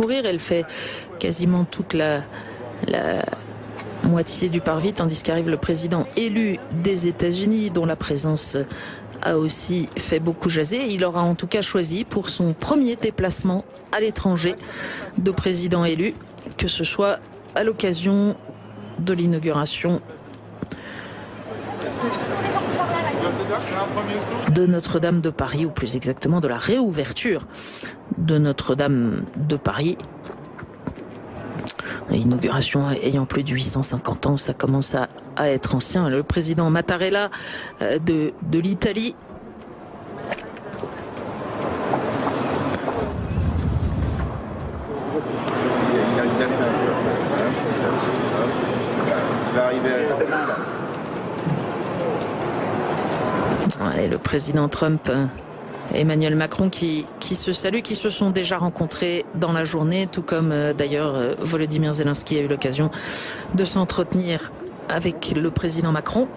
courir. Elle fait quasiment toute la moitié du parvis, tandis qu'arrive le président élu des États-Unis, dont la présence a aussi fait beaucoup jaser. Il aura en tout cas choisi pour son premier déplacement à l'étranger de président élu, que ce soit à l'occasion de l'inauguration de Notre-Dame de Paris, ou plus exactement de la réouverture de Notre-Dame de Paris. L'inauguration ayant plus de 850 ans, ça commence à être ancien. Le président Mattarella de l'Italie et le président Trump, Emmanuel Macron qui se saluent, qui se sont déjà rencontrés dans la journée, tout comme d'ailleurs Volodymyr Zelensky a eu l'occasion de s'entretenir avec le président Macron.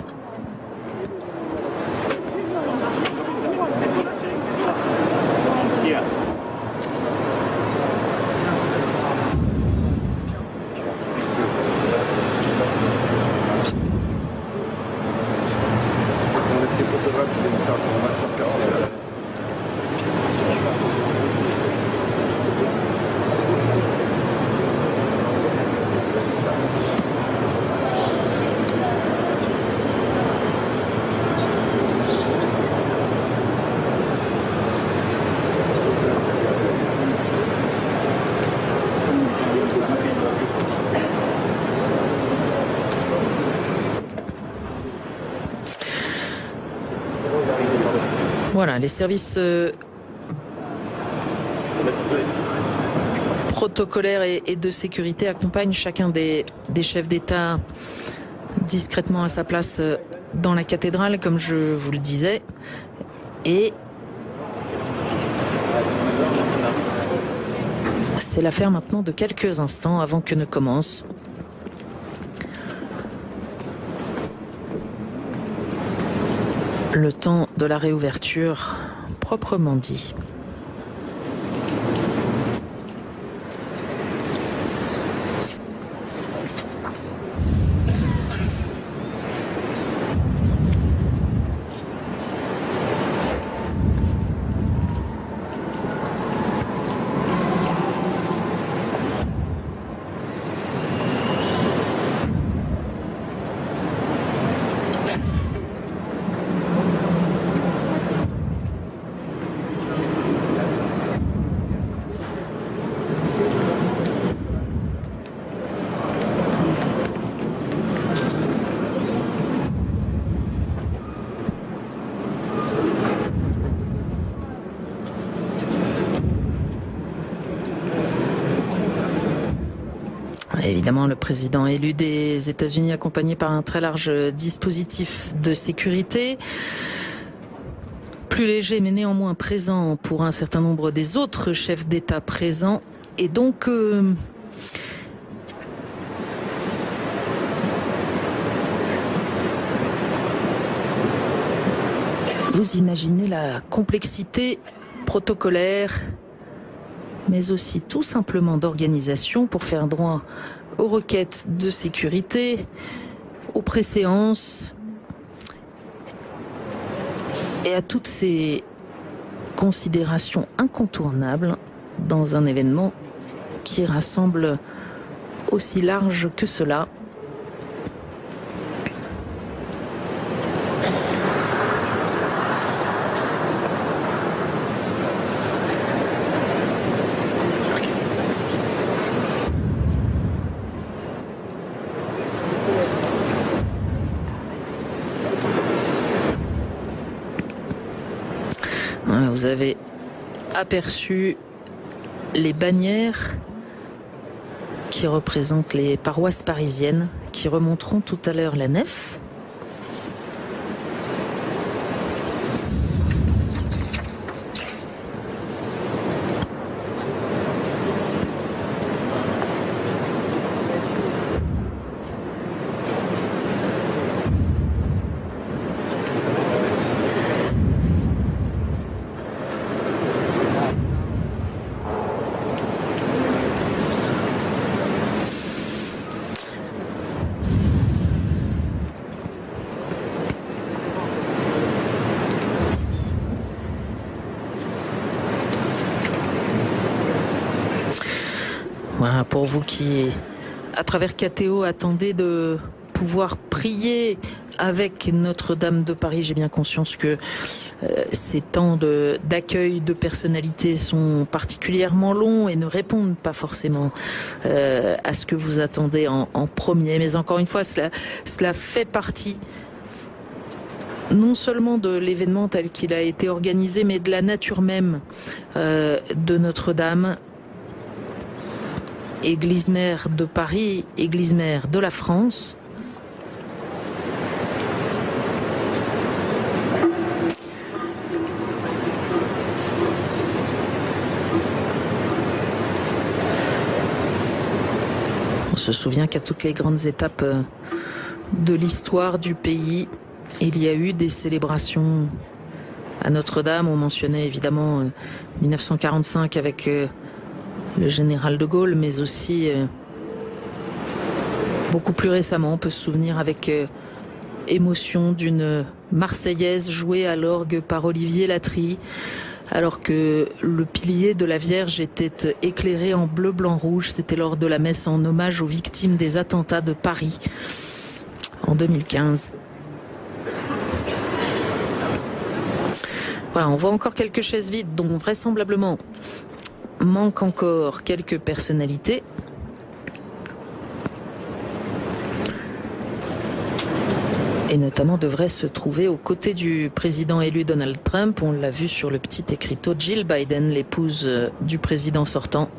Voilà, les services protocolaires et de sécurité accompagnent chacun des chefs d'État discrètement à sa place dans la cathédrale, comme je vous le disais. Et c'est l'affaire maintenant de quelques instants avant que ne commence le temps de la réouverture proprement dit. Évidemment, le président élu des États-Unis accompagné par un très large dispositif de sécurité. Plus léger mais néanmoins présent pour un certain nombre des autres chefs d'État présents. Et donc, vous imaginez la complexité protocolaire, mais aussi tout simplement d'organisation pour faire droit aux requêtes de sécurité, aux préséances et à toutes ces considérations incontournables dans un événement qui rassemble aussi large que cela. Vous avez aperçu les bannières qui représentent les paroisses parisiennes qui remonteront tout à l'heure la nef. Voilà, pour vous qui, à travers KTO, attendez de pouvoir prier avec Notre-Dame de Paris. J'ai bien conscience que ces temps d'accueil de personnalités sont particulièrement longs et ne répondent pas forcément à ce que vous attendez en premier. Mais encore une fois, cela fait partie non seulement de l'événement tel qu'il a été organisé, mais de la nature même de Notre-Dame. Église mère de Paris, église mère de la France. On se souvient qu'à toutes les grandes étapes de l'histoire du pays, il y a eu des célébrations à Notre-Dame. On mentionnait évidemment 1945 avec le général de Gaulle, mais aussi beaucoup plus récemment, on peut se souvenir avec émotion d'une Marseillaise jouée à l'orgue par Olivier Latry, alors que le pilier de la Vierge était éclairé en bleu, blanc, rouge. C'était lors de la messe en hommage aux victimes des attentats de Paris en 2015. Voilà, on voit encore quelques chaises vides, dont vraisemblablement manque encore quelques personnalités. Et notamment devrait se trouver aux côtés du président élu Donald Trump. On l'a vu sur le petit écriteau, Jill Biden, l'épouse du président sortant.